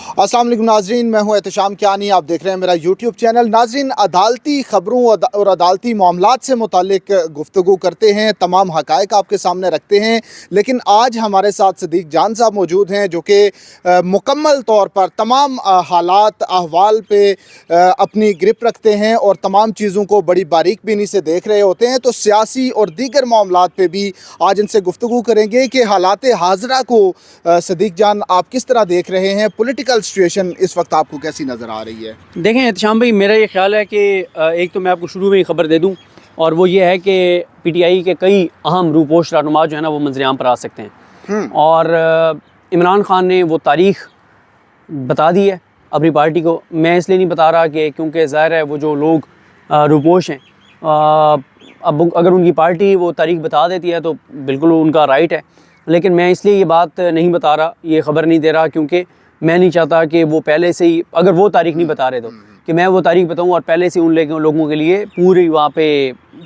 अस्सलाम वालेकुम नाजरीन, मैं हूं एहतशाम कियानी। आप देख रहे हैं मेरा यूट्यूब चैनल। नाजरीन, अदालती ख़बरों और अदालती मामलात से मुतालिक गुफ्तगू करते हैं, तमाम हक़ाइक़ आपके सामने रखते हैं। लेकिन आज हमारे साथ सदीक़ जान साहब मौजूद हैं जो कि मुकम्मल तौर पर तमाम हालात अहवाल पे अपनी ग्रिप रखते हैं और तमाम चीज़ों को बड़ी बारीक बीनी से देख रहे होते हैं। तो सियासी और दीगर मामलात पे भी आज इनसे गुफ्तगू करेंगे कि हालात हाज़िरा को सदीक़ जान आप किस तरह देख रहे हैं। पॉलिटिकल सिचुएशन इस वक्त आपको कैसी नज़र आ रही है? देखें एहतशाम भाई, मेरा ये ख्याल है कि एक तो मैं आपको शुरू में ही खबर दे दूं, और वो ये है कि पीटीआई के कई अहम रूपोश रहनुमा जो है ना वो मंजर-ए-आम पर आ सकते हैं। और इमरान खान ने वो तारीख़ बता दी है अपनी पार्टी को। मैं इसलिए नहीं बता रहा कि क्योंकि ज़ाहिर है वो जो लोग रूपोश हैं, अब अगर उनकी पार्टी वो तारीख़ बता देती है तो बिल्कुल उनका राइट है। लेकिन मैं इसलिए ये बात नहीं बता रहा, ये ख़बर नहीं दे रहा, क्योंकि मैं नहीं चाहता कि वो पहले से ही, अगर वो तारीख़ नहीं बता रहे तो कि मैं वो तारीख़ बताऊं और पहले से उन लोगों के लिए पूरी वहाँ पे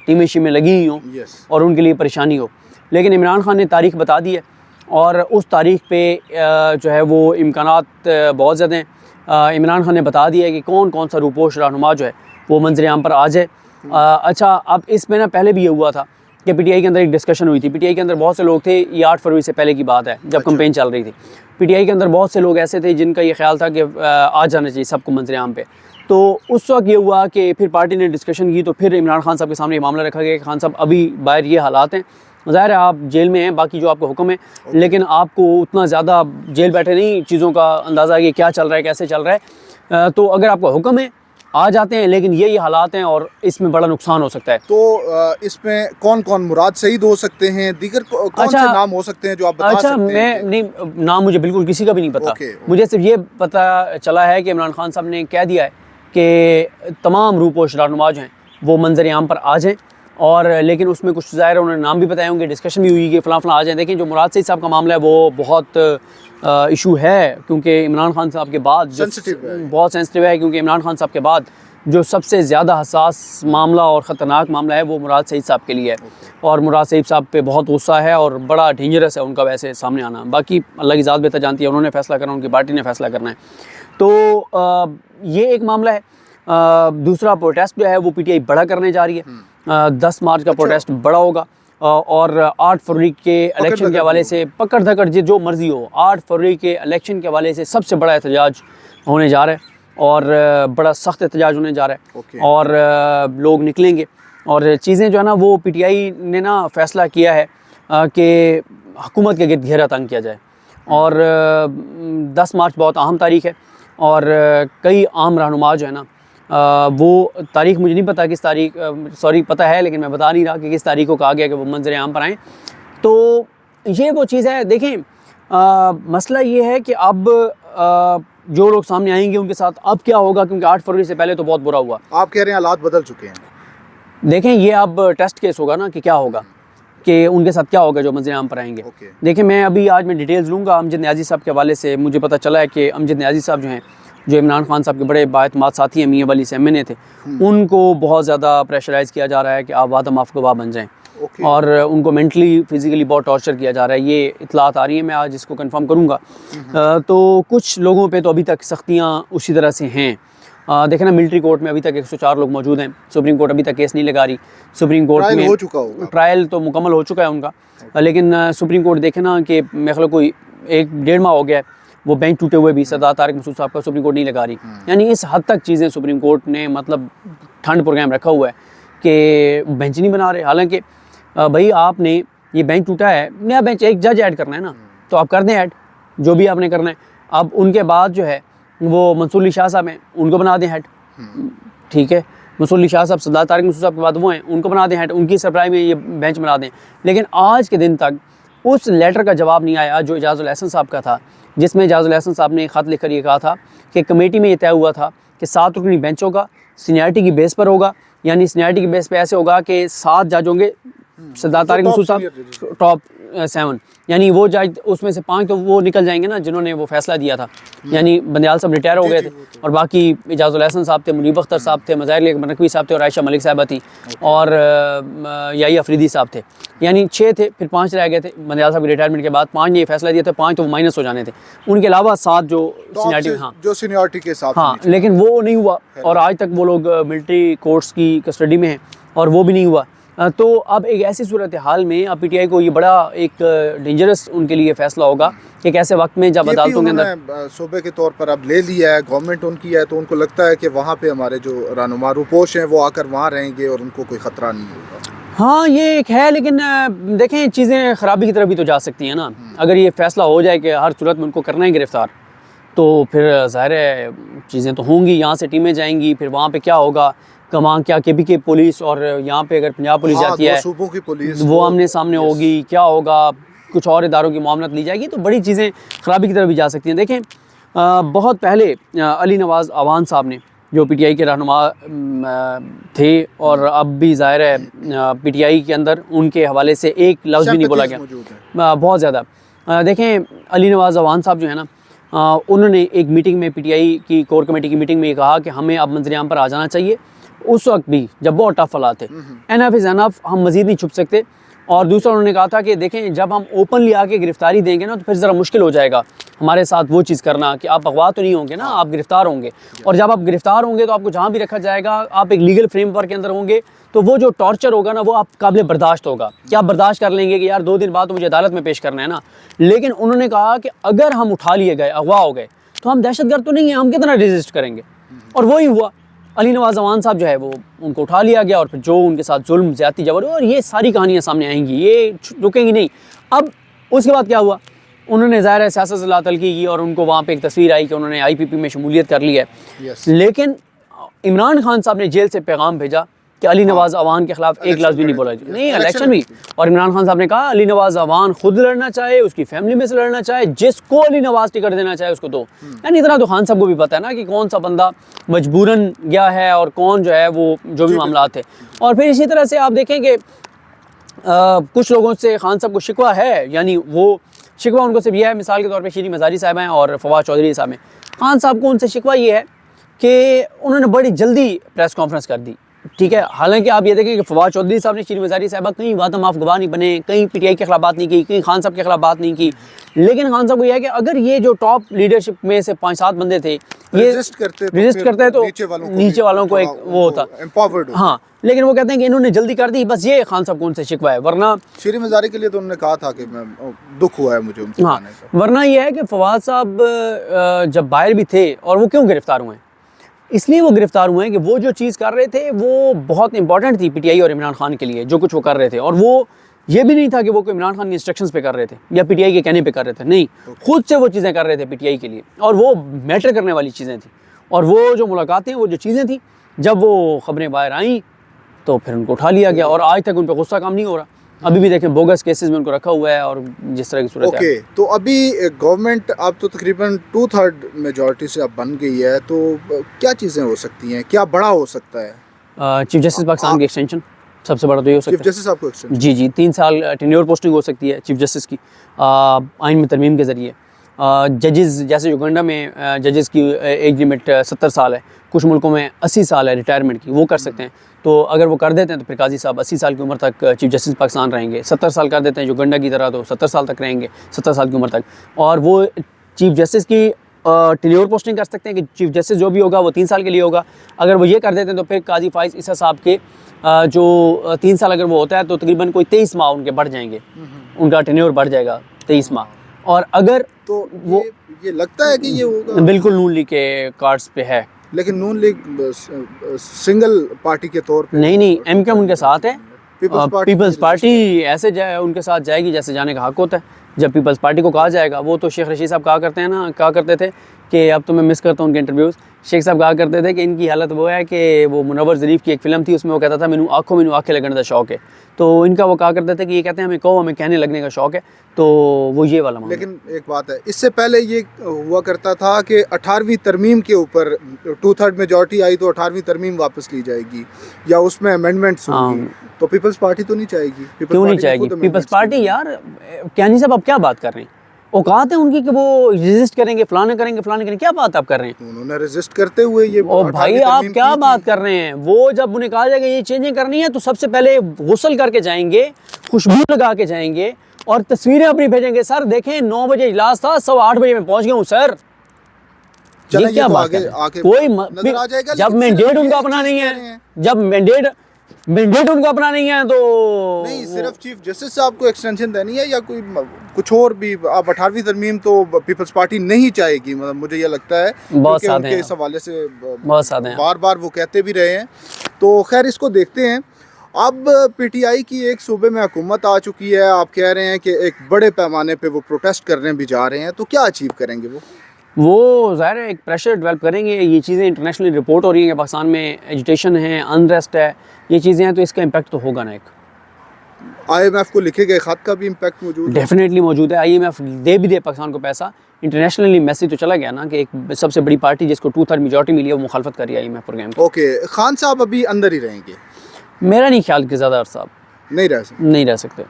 टीमें शीमें लगी हुई हों और उनके लिए परेशानी हो। लेकिन इमरान खान ने तारीख़ बता दी है और उस तारीख़ पे जो है वो इम्कानात बहुत ज़्यादा हैं। इमरान खान ने बता दिया है कि कौन कौन सा रूपोश रहनुमा जो है वो मंजर-ए-आम पर आ जाए। अच्छा, अब इसमें ना पहले भी ये हुआ था कि पीटीआई के अंदर एक डिस्कशन हुई थी। पीटीआई के अंदर बहुत से लोग थे, ये 8 फरवरी से पहले की बात है जब कैंपेन चल रही थी। पीटीआई के अंदर बहुत से लोग ऐसे थे जिनका ये ख्याल था कि आ जाना चाहिए सबको मंजर-ए-आम पे। तो उस वक्त ये हुआ कि फिर पार्टी ने डिस्कशन की, तो फिर इमरान खान साहब के सामने ये मामला रखा गया कि खान साहब अभी बाहर ये हालात हैं, ज़ाहिर है आप जेल में हैं, बाकी जो आपका हुक्म है, लेकिन आपको उतना ज़्यादा जेल बैठे नहीं चीज़ों का अंदाज़ा है कि क्या चल रहा है, कैसे चल रहा है। तो अगर आपका हुक्म है आ जाते हैं, लेकिन ये हालात हैं और इसमें बड़ा नुकसान हो सकता है। तो इसमें कौन कौन मुराद शहीद हो सकते हैं, दीगर कौन से नाम हो सकते हैं जो आप बता सकते हैं? मैं नहीं, नाम मुझे बिल्कुल किसी का भी नहीं पता। मुझे सिर्फ ये पता चला है कि इमरान खान साहब ने कह दिया है कि तमाम रूपोश रहनुमा जो हैं वो मंजर-ए-आम पर आ जाएँ। और लेकिन उसमें कुछ ज़ाहिर है उन्होंने नाम भी बताए होंगे, डिस्कशन भी हुई कि फ़लाँ फ़लाँ आ जाएँ। देखिए, जो मुराद सईद साहब का मामला है वो बहुत इशू है, क्योंकि इमरान खान साहब के बाद बहुत सेंसिटिव है, क्योंकि इमरान खान साहब के बाद जो सबसे ज़्यादा हसास मामला और ख़तरनाक मामला है वो मुराद सईद साहब के लिए है। और मुराद सईद साहब पे बहुत गुस्सा है और बड़ा डेंजरस है उनका वैसे सामने आना। बाकी अल्लाह की ज़ात बेहतर जानती है, उन्होंने फ़ैसला करना, उनकी पार्टी ने फ़ैसला करना है। तो ये एक मामला है। दूसरा, प्रोटेस्ट जो है वो पीटीआई बड़ा करने जा रही है। 10 मार्च का प्रोटेस्ट बड़ा होगा और 8 फरवरी के इलेक्शन के हवाले से पकड़ धकड़ जो मर्ज़ी हो, 8 फरवरी के इलेक्शन के हवाले से सबसे बड़ा एहतजाज होने जा रहा है और बड़ा सख्त एहतजाज होने जा रहा है। और लोग निकलेंगे और चीज़ें जो है ना वो पीटीआई ने ना फ़ैसला किया है कि हुकूमत के गिर्द घेरा तंग किया जाए। और 10 मार्च बहुत अहम तारीख़ है और कई आम रहनुमा जो है ना वो तारीख़ मुझे नहीं पता किस तारीख़, सॉरी पता है लेकिन मैं बता नहीं रहा कि किस तारीख़ को कहा गया कि वो मंजर-ए-आम पर आएँ। तो ये वो चीज़ है। देखें, मसला ये है कि अब जो लोग सामने आएंगे उनके साथ अब क्या होगा, क्योंकि 8 फरवरी से पहले तो बहुत बुरा हुआ। आप कह रहे हैं हालात बदल चुके हैं। देखें, ये अब टेस्ट केस होगा ना कि क्या होगा, कि उनके साथ क्या होगा जो मंजर-ए-आम पर आएंगे। देखिए, मैं आज डिटेल्स लूँगा अमजद न्याज़ी साहब के हवाले से। मुझे पता चला है कि अमजद न्याज़ी साहब जो हैं, जो इमरान खान साहब के बड़े बाएतमाद साथी हैं, मियां वली से MNA थे, उनको बहुत ज़्यादा प्रेशराइज़ किया जा रहा है कि आप वादा माफ़ गवाह बन जाएँ। और उनको मेंटली फिज़िकली बहुत टॉर्चर किया जा रहा है। ये इत्तलात आ रही है, मैं आज इसको कंफर्म करूँगा। तो कुछ लोगों पे तो अभी तक सख्तियाँ उसी तरह से हैं। देखें ना, मिलिट्री कोर्ट में अभी तक 104 लोग मौजूद हैं। सुप्रीम कोर्ट अभी तक केस नहीं लगा रही। सुप्रीम कोर्ट में हो चुका होगा, ट्रायल तो मुकम्मल हो चुका है उनका, लेकिन सुप्रीम कोर्ट देखें ना कि मेरे ख्याल कोई 1-1.5 माह हो गया है वो बेंच टूटे हुए भी सरदार तारिक मसूद साहब का सुप्रीम कोर्ट नहीं लगा रही। यानी इस हद तक चीज़ें सुप्रीम कोर्ट ने मतलब ठंड प्रोग्राम रखा हुआ है कि बेंच नहीं बना रहे। हालांकि भाई आपने ये बेंच टूटा है, नया बेंच एक जज ऐड करना है ना, तो आप कर दें ऐड, जो भी आपने करना है। अब उनके बाद जो है वो मंसूर अली शाह साहब हैं, उनको बना दें हेड, ठीक है। मंसूर अली शाह साहब सरदार तारिक मसूद साहब के बाद वो हैं, उनको बना दें हेड, उनकी सरप्राइज में ये बेंच बना दें। लेकिन आज के दिन तक उस लेटर का जवाब नहीं आया जो एजाज़ुल एहसन साहब का था, जिसमें एजाज़ुल एहसन साहब ने ख़त लिखकर ये कहा था कि कमेटी में ये तय हुआ था कि 7 रुकनी बेंच होगा, सीनियरिटी की बेस पर होगा। यानी सीनियरिटी की बेस पर ऐसे होगा कि 7 जज होंगे, सरदार तारिक मसूद साहब टॉप 7, यानी वो जज उसमें से 5 तो वो निकल जाएंगे ना जिन्होंने वो फैसला दिया था, यानी बंदयाल साहब रिटायर हो गए थे और बाकी इजाज़ुल हसन साहब थे, मुनीब अख्तर साहब थे, मज़ाहिर नकवी साहब थे और आयशा मलिक साहबा थी और याही अफरीदी साहब थे, यानी 6 थे, फिर 5 रह गए थे बंदयाल साहब के रिटायरमेंट के बाद। 5 ने ये फैसला दिया था, 5 तो माइनस हो जाने थे, उनके अलावा 7 जो सीनियरिटी, हाँ जो सीनियरिटी के साथ, हाँ, लेकिन वो नहीं हुआ और आज तक वो लोग मिलिट्री कोर्ट्स की कस्टडी में हैं और वो भी नहीं हुआ। तो अब एक ऐसी सूरत हाल में अब पीटीआई को ये बड़ा एक डेंजरस उनके लिए फ़ैसला होगा कि कैसे वक्त में जब अदालतों के अंदर सूबे के तौर पर अब ले लिया है, गवर्नमेंट उनकी है, तो उनको लगता है कि वहाँ पे हमारे जो रहनुमा रूपोश हैं वो आकर वहाँ रहेंगे और उनको कोई ख़तरा नहीं होगा। हाँ ये एक है, लेकिन देखें चीज़ें ख़राबी की तरफ भी तो जा सकती हैं ना। अगर ये फ़ैसला हो जाए कि हर सूरत में उनको करना है गिरफ़्तार, तो फिर ज़ाहिर है चीज़ें तो होंगी, यहाँ से टीमें जाएंगी, फिर वहाँ पे क्या होगा, वहाँ क्या केपी के पुलिस और यहाँ पे अगर पंजाब पुलिस जाती है सूबों की पुलिस वो आमने सामने होगी, क्या होगा, कुछ और इदारों की मामलत ली जाएगी, तो बड़ी चीज़ें ख़राबी की तरफ भी जा सकती हैं। देखें बहुत पहले अली नवाज़ अवान साहब ने जो पीटीआई के रहनुमा थे और अब भी ज़ाहिर है पीटीआई के अंदर उनके हवाले से एक लफ्ज़ भी नहीं बोला गया, बहुत ज़्यादा। देखें अली नवाज़ अवान साहब जो है ना, उन्होंने एक मीटिंग में पीटीआई की कोर कमेटी की मीटिंग में ये कहा कि हमें अब मंज़र-ए-आम पर आ जाना चाहिए। उस वक्त भी जब बहुत टफ हालात थे, एनफ इज़ एनफ, हम मज़ीद नहीं छुप सकते। और दूसरा उन्होंने कहा था कि देखें जब हम ओपनली आके गिरफ्तारी देंगे ना तो फिर ज़रा मुश्किल हो जाएगा हमारे साथ वो चीज़ करना कि आप अगवा तो नहीं होंगे ना, आप गिरफ़्तार होंगे, और जब आप गिरफ़्तार होंगे तो आपको जहाँ भी रखा जाएगा आप एक लीगल फ्रेमवर्क के अंदर होंगे, तो वो जो टॉर्चर होगा ना वो आप काबिल बर्दाश्त होगा कि आप बर्दाश्त कर लेंगे कि यार 2 दिन बाद तो मुझे अदालत में पेश करना है ना। लेकिन उन्होंने कहा कि अगर हम उठा लिए गए, अगवा हो गए, तो हम दहशतगर्द तो नहीं हैं, हम कितना रेजिस्ट करेंगे। और वही हुआ, अली नवाज़ अवान साहब जो है वो उनको उठा लिया गया और फिर जो उनके साथ जुल्म ज़्यादती जबर, और ये सारी कहानियाँ सामने आएंगी, ये रुकेंगी नहीं। अब उसके बाद क्या हुआ, उन्होंने ज़ाहिर है सियासत से लातल्की की और उनको वहाँ पे एक तस्वीर आई कि उन्होंने आईपीपी में शमूलियत कर ली है। लेकिन इमरान खान साहब ने जेल से पैगाम भेजा कि अली नवाज़ अवान के खिलाफ एक लफ्ज़ भी नहीं बोला जाए, नहीं इलेक्शन भी। और इमरान खान साहब ने कहा अली नवाज़ अवान खुद लड़ना चाहे, उसकी फैमिली में से लड़ना चाहे, जिसको अली नवाज़ टिकट देना चाहे उसको दो। यानी इतना तो खान साहब को भी पता है ना कि कौन सा बंदा मजबूरन गया है और कौन जो है वो जो भी मामला थे। और फिर इसी तरह से आप देखें कि कुछ लोगों से खान साहब को शिकवा है, यानी वो शिकवा उनको सिर्फ यह है, मिसाल के तौर पर शीरी मज़ारी साहब हैं और फवाद चौधरी साहब हैं, खान साहब को उनसे शिकवा ये है कि उन्होंने बड़ी जल्दी प्रेस कॉन्फ्रेंस कर दी, ठीक है। हालांकि आप ये देखें कि फवाद चौधरी साहब ने शीरी मज़ारी साहबा कहीं वादा माफ गवाह नहीं बने, कहीं पीटीआई के खिलाफ बात नहीं की, कहीं खान साहब के खिलाफ बात नहीं की। लेकिन खान साहब को यह है कि अगर ये जो टॉप लीडरशिप में से 5-7 बंदे थे ये रजिस्ट करते हैं तो नीचे वालों को एक वो होता एम्पावर्ड, हाँ। लेकिन वो कहते हैं कि इन्होंने जल्दी कर दी, बस ये खान साहब को उनसे शिकवा है। वरना शीरी मज़ारी के लिए तो उन्होंने कहा था कि मैं दुख हुआ है मुझे उनसे, हाँ। वरना ये है कि फवाद साहब जब बाहर भी थे, और वो क्यों गिरफ्तार हुए हैं, इसलिए वो गिरफ्तार हुए हैं कि वो जो चीज़ कर रहे थे वो बहुत इंपॉर्टेंट थी पीटीआई और इमरान खान के लिए, जो कुछ वो कर रहे थे। और वो ये भी नहीं था कि वो कोई इमरान खान की इंस्ट्रक्शंस पे कर रहे थे या पीटीआई के कहने पे कर रहे थे, नहीं, खुद से वो चीज़ें कर रहे थे पीटीआई के लिए, और वो मैटर करने वाली चीज़ें थी। और वो जो मुलाकातें, वो जो चीज़ें थी, जब वो खबरें बाहर आईं तो फिर उनको उठा लिया गया और आज तक उन पर गुस्सा काम नहीं हो रहा। अभी भी देखें बोगस केसेस में उनको रखा हुआ है और जिस तरह की सूरत है। तो अभी गवर्नमेंट अब तो तकरीबन 2/3 मेजॉरिटी से अब बन गई है, तो क्या चीज़ें हो सकती हैं, क्या बड़ा हो सकता है? चीफ जस्टिस पाकिस्तान की एक्सटेंशन सबसे बड़ा तो ये हो सकता है। चीफ जस्टिस आपको एक्सटेंशन, जी 3 साल टेन्योर पोस्टिंग हो सकती है चीफ जस्टिस की आइन में तरमीम के ज़रिए। जजेस जैसे युगांडा में जजेस की एज लिमिट 70 साल है, कुछ मुल्कों में 80 साल है रिटायरमेंट की, वो कर सकते हैं। तो अगर वो कर देते हैं तो फिर काजी साहब 80 साल की उम्र तक चीफ जस्टिस पाकिस्तान रहेंगे। 70 साल कर देते हैं युगांडा की तरह तो 70 साल तक रहेंगे, 70 साल की उम्र तक। और वो चीफ जस्टिस की टेन्योर पोस्टिंग कर सकते हैं कि चीफ जस्टिस जो भी होगा वो 3 साल के लिए होगा। अगर वो ये कर देते हैं तो फिर काजी फाइज ईसा साहब के जो 3 साल अगर वो होता है तो तकरीबन कोई 23 माह उनके बढ़ जाएंगे, उनका टेन्योर बढ़ जाएगा 23 माह। और अगर तो वो ये लगता है कि ये होगा, बिल्कुल नून लीग के कार्ड्स पे है, लेकिन नून लीग सिंगल पार्टी के तौर पे नहीं एमकेएम उनके साथ है। पीपल्स पार्टी ऐसे उनके साथ जाएगी जैसे जाने का हक होता है। जब पीपल्स पार्टी को कहा जाएगा, वो तो शेख रशीद साहब कहा करते थे कि अब तो मैं मिस करता हूँ उनके इंटरव्यूज़। शेख साहब कहा करते थे कि इनकी हालत वो है कि वो मुनव्वर ज़रीफ़ की एक फ़िल्म थी, उसमें वो कहता था मैनू आँखें लगने का शौक़ है। तो इनका वो कहा करते थे कि ये कहते हैं हमें कहने लगने का शौक़ है, तो वो ये वाला मामला। लेकिन एक बात है, इससे पहले ये हुआ करता था कि 18वीं तरमीम के ऊपर 2/3 मेजॉरिटी आई तो 18वीं तरमीम वापस ली जाएगी या उसमें अमेंडमेंट्स होंगी, तो पीपल्स पार्टी तो नहीं चाहेगी। क्यों नहीं चाहेगी पीपल्स पार्टी? यार कैनी साहब आप क्या बात कर रहे हैं? औकात है उनकी कि वो रेजिस्ट करेंगे, फलाने करेंगे, क्या बात आप कर रहे हैं? उन्होंने रेजिस्ट करते हुए ये ओ भाई आप क्या बात कर रहे हैं? वो जब उन्हें कहा जाएगा ये चेंजिंग करनी है तो सबसे पहले गुस्ल करके जाएंगे, खुशबू लगा के जाएंगे और तस्वीरें अपनी भेजेंगे। सर देखें 9 बजे इजलास था, 8:15 बजे मैं पहुंच गया हूँ सर। ये क्या बात है? कोई जब मैंडेट उनका अपना नहीं है, जब मैंडेट उनका अपना नहीं है तो नहीं, सिर्फ चीफ जस्टिस साहब को एक्सटेंशन देनी है या कोई कुछ और भी? अब 18वीं तरमीम तो पीपल्स पार्टी नहीं चाहेगी, मतलब मुझे ये लगता है, बहुत सादे हैं इस हवाले से बहुत सादे हैं, बार बार वो कहते भी रहे हैं। तो खैर इसको देखते हैं। अब पीटीआई की एक सूबे में हुकूमत आ चुकी है, आप कह रहे हैं कि एक बड़े पैमाने पे वो प्रोटेस्ट करने भी जा रहे हैं, तो क्या अचीव करेंगे वो ज़ाहिर है एक प्रेशर डेवलप करेंगे। ये चीज़ें इंटरनेशनली रिपोर्ट हो रही हैं कि पाकिस्तान में एजिटेशन है, अनरेस्ट है, ये चीज़ें हैं, तो इसका इम्पैक्ट तो होगा ना। एक IMF को लिखे गए ख़त का भी इम्पैक्ट मौजूद है? डेफिनेटली मौजूद है। IMF दे पाकिस्तान को पैसा, इंटरनेशनली मैसेज तो चला गया ना कि एक सबसे बड़ी पार्टी जिसको 2/3 मेजॉरिटी मिली है वो मुखालफत कर रही है IMF प्रोग्राम की। ओके, खान साहब अभी अंदर ही रहेंगे? मेरा नहीं ख्याल कि ज़्यादा अरसा नहीं रह सकते।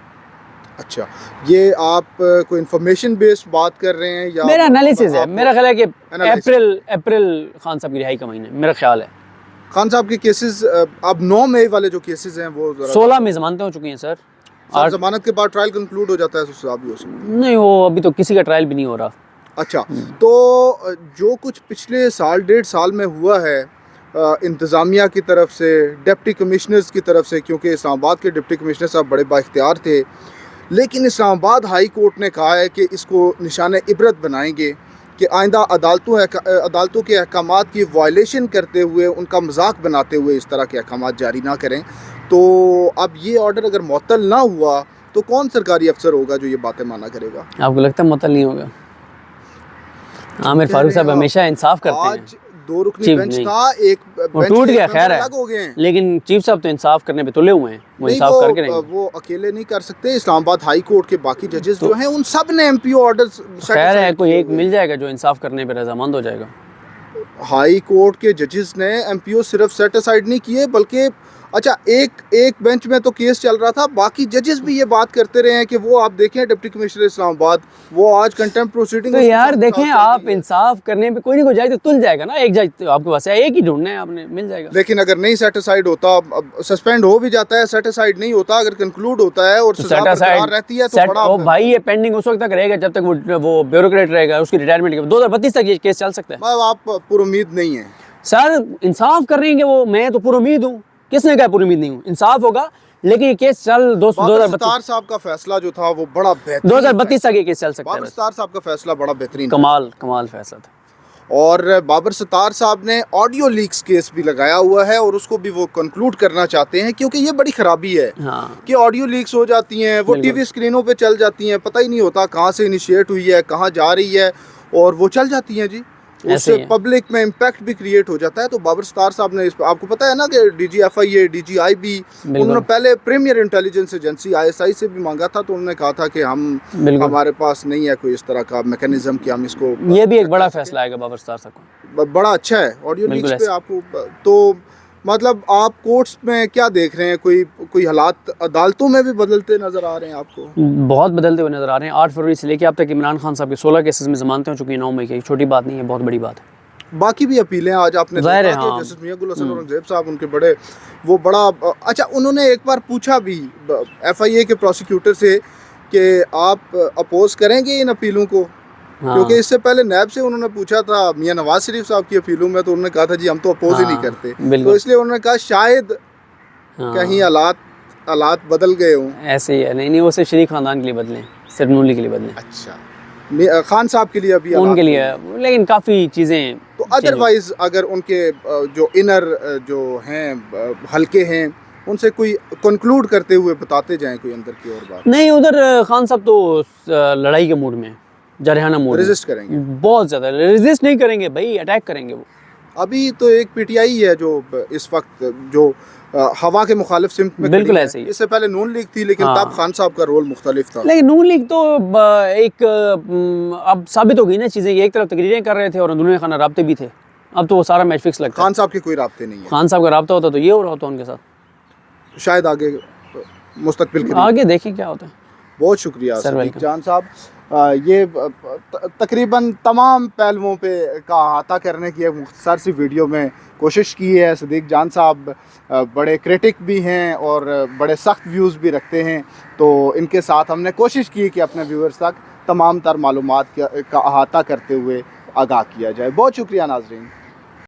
अच्छा, ये आप कोई इंफॉर्मेशन बेस्ड बात कर रहे हैं या मेरा एनालिसिस है? मेरा ख्याल है कि अप्रैल खान साहब की रिहाई का महीना है, मेरा ख्याल है। खान साहब के केसेस अब 9 मई वाले जो केसेस हैं वो 16 में जमानतें हो चुकी हैं सर। और जमानत के बाद ट्रायल कंक्लूड हो जाता है तो साहब भी हो सकता है? नहीं, वो अभी तो किसी का ट्रायल भी नहीं हो रहा। अच्छा, तो जो कुछ पिछले साल 1.5 साल में हुआ है इंतज़ामिया की तरफ से, डिप्टी कमिश्नर्स की तरफ से, क्योंकि इस्लामाबाद के डिप्टी कमिश्नर साहब बड़े बाइख्तियार थे, लेकिन इस्लामाबाद हाई कोर्ट ने कहा है कि इसको निशान इबरत बनाएंगे कि आइंदा अदालतों के अहकामात की वायलेशन करते हुए, उनका मजाक बनाते हुए इस तरह के अहकामात जारी ना करें। तो अब ये ऑर्डर अगर मुअत्तल ना हुआ तो कौन सरकारी अफसर होगा जो ये बातें माना करेगा? आपको लगता है मुअत्तल नहीं होगा? आमिर फारूक साहब हमेशा इंसाफ करते हैं। 2 रुकनी बेंच था, एक वो टूट गया, खैर है, लेकिन चीफ साहब तो इंसाफ करने पे तुले हुए हैं, वो इंसाफ करके रहेंगे। वो अकेले नहीं कर सकते, इस्लामाबाद हाई कोर्ट के बाकी जजेस जो हैं उन सब ने MPO ऑर्डर्स, खैर है कोई एक मिल जाएगा जो इंसाफ करने पे रजामंद हो जाएगा। हाई कोर्ट के जजेस ने MPO सिर्फ सेट असाइड नहीं किए, बल्कि अच्छा एक बेंच में तो केस चल रहा था, बाकी जजेस भी ये बात करते रहे हैं कि वो आप देखें डिप्टी कमिश्नर इस्लामाबाद वो आज कंटेम्प्ट प्रोसीडिंग। तो यार देखें, आप इंसाफ करने पे कोई नहीं को जाएगा तो तुल जाएगा ना, एक जज तो आपके पास है, एक ही ढूंढना है आपने, मिल जाएगा। लेकिन अगर नहीं सेट असाइड होता, सस्पेंड हो भी जाता है, सेट असाइड नहीं होता, अगर कंक्लूड होता है और सजा बरकरार रहती है तो बड़ा भाई ये पेंडिंग उस वक्त तक रहेगा जब तक वो ब्यूरोक्रेट रहेगा, उसकी रिटायरमेंट के 2032 तक ये केस चल सकता है। आप पुरुमीद नहीं है सर, इंसाफ कर रहे हैं वो, मैं तो पुरुमीद हूँ। किसने कहा पुरुमीद नहीं हूँ? इंसाफ होगा, लेकिन ये केस चल 2032 साहब का फैसला जो था वो बड़ा बेहतरीन, 2032 तक ये केस चल सकता है। बाबर सत्तार साहब का फैसला बड़ा बेहतरीन, कमाल फैसला था। और बाबर सत्तार साहब ने ऑडियो लीक्स केस भी लगाया हुआ है और उसको भी वो कंक्लूड करना चाहते हैं, क्योंकि ये बड़ी खराबी है कि ऑडियो लीक्स हो जाती हैं, वो टीवी स्क्रीनों पे चल जाती हैं, पता ही नहीं होता कहाँ से इनिशिएट हुई है, कहाँ जा रही है, और वो चल जाती हैं जी, उससे पब्लिक में इम्पैक्ट भी क्रिएट हो जाता है। तो बाबर सत्तार साहब ने आपको पता है ना कि DGFIA DGIB उन्होंने पहले प्रीमियर इंटेलिजेंस एजेंसी ISI से भी मांगा था, तो उन्होंने कहा था कि हमारे पास नहीं है कोई इस तरह का मैकेनिज्म कि हम इसको, ये भी एक बड़ा फैसला आएगा बाबर सत्तार साहब को, बड़ा अच्छा है ऑडियो लीक्स पे आपको। तो मतलब आप कोर्ट्स में क्या देख रहे हैं, कोई हालात अदालतों में भी बदलते नजर आ रहे हैं आपको? बहुत बदलते हुए नजर आ रहे हैं। 8 फरवरी से लेकर अब तक इमरान खान साहब के 16 केसेस में जमानतें हो चुकी हैं 9 मई की, छोटी बात नहीं है, बहुत बड़ी बात है। बाकी भी अपीलें आज आपने देखा कि जस्टिस मियां गुल हसन औरंगजेब साहब उनके बड़ा अच्छा, उन्होंने एक बार पूछा भी FIA के प्रोसिक्यूटर से कि आप अपोज करेंगे इन अपीलों को, क्योंकि इससे पहले नैब से उन्होंने पूछा था मियां नवाज शरीफ साहब की अपीलों में, तो उन्होंने कहा था जी हम तो अपोज ही नहीं करते, तो इसलिए उन्होंने कहा शायद कहीं हालात बदल गए हों। ऐसे ही है, नहीं वो सिर्फ शरीफ खानदान के लिए बदले, सिर्फ नूली के लिए बदले। अच्छा, खान साहब के लिए अभी उनके लिए, लेकिन काफ़ी चीज़ें तो अदरवाइज अगर उनके जो इनर जो हैं हल्के हैं उनसे कोई कंक्लूड करते हुए बताते जाएं कोई अंदर की और बात। नहीं, उधर खान साहब तो लड़ाई के मूड में, जारहाना मूड, रेजिस्ट करेंगे, बहुत ज़्यादा रेजिस्ट नहीं करेंगे भाई, अटैक करेंगे वो। अभी तो एक PTI है जो इस वक्त जो हवा के मुखालिफ सिमत में, बिल्कुल ऐसे ही। इससे पहले नून लीग थी, लेकिन तब खान साहब का रोल मुख्तलिफ था। लेकिन नून लीग तो एक अब साबित हो गई ना चीज़ें, एक तरफ तकरीरें कर रहे थे और अंदरूनी खाना राब्ते भी थे, अब तो वो सारा मैच फिक्स लगता है। खान साहब के कोई राब्ते नहीं है, खान साहब का राब्ता होता तो ये हो रहा होता उनके साथ, शायद आगे मुस्तकबिल के आगे देखें क्या होता है। बहुत शुक्रिया सर, सदीक वेलकम। जान साहब। ये तकरीबन तमाम पहलुओं पे का अहाता करने की एक मुख्तसर सी वीडियो में कोशिश की है। सदीक जान साहब बड़े क्रिटिक भी हैं और बड़े सख्त व्यूज़ भी रखते हैं, तो इनके साथ हमने कोशिश की कि अपने व्यूअर्स तक तमाम तर मालूमात का अहाता करते हुए आगाह किया जाए। बहुत शुक्रिया नाज़रीन।